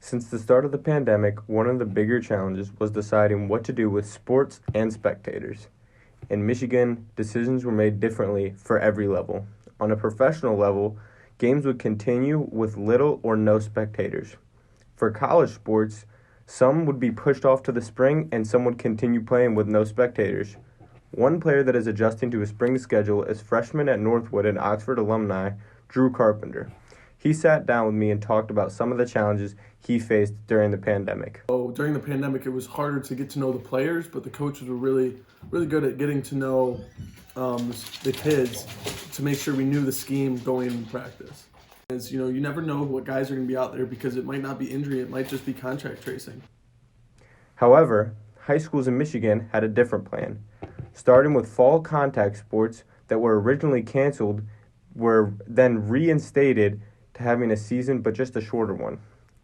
Since the start of the pandemic, one of the bigger challenges was deciding what to do with sports and spectators. In Michigan, decisions were made differently for every level. On a professional level, games would continue with little or no spectators. For college sports, some would be pushed off to the spring and some would continue playing with no spectators. One player that is adjusting to a spring schedule is freshman at Northwood and Oxford alumni Drew Carpenter. He sat down with me and talked about some of the challenges he faced during the pandemic. So during the pandemic, it was harder to get to know the players, but the coaches were really good at getting to know the kids to make sure we knew the scheme going in practice. As you know, you never know what guys are going to be out there because it might not be injury, it might just be contract tracing. However, high schools in Michigan had a different plan. Starting with fall contact sports that were originally canceled were then reinstated to having a season but just a shorter one.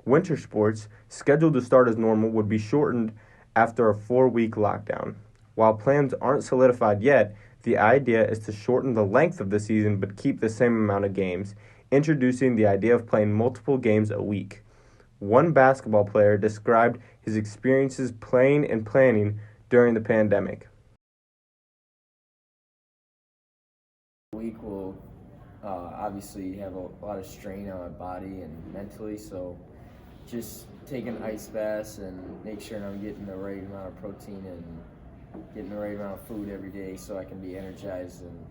Winter sports, scheduled to start as normal, would be shortened after a 4-week lockdown. While plans aren't solidified yet, the idea is to shorten the length of the season but keep the same amount of games, introducing the idea of playing multiple games a week. One basketball player described his experiences playing and planning during the pandemic. Week will obviously have a lot of strain on my body and mentally, so just taking ice baths and make sure I'm getting the right amount of protein and getting the right amount of food every day so I can be energized. And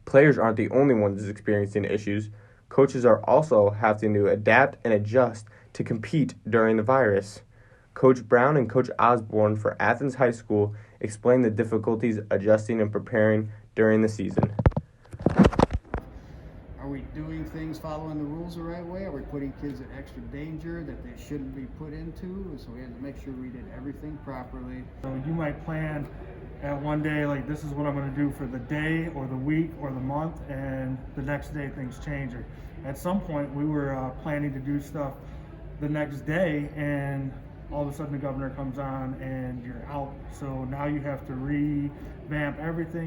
Players aren't the only ones experiencing issues. Coaches are also having to adapt and adjust to compete during the virus. Coach Brown and Coach Osborne for Athens High School explained the difficulties adjusting and preparing during the season. Are we doing things following the rules the right way? Are we putting kids in extra danger that they shouldn't be put into? So we had to make sure we did everything properly. So you might plan at one day, like this is what I'm going to do for the day or the week or the month, and the next day things change. Or at some point we were planning to do stuff the next day, and all of a sudden the governor comes on and you're out. So now you have to revamp everything.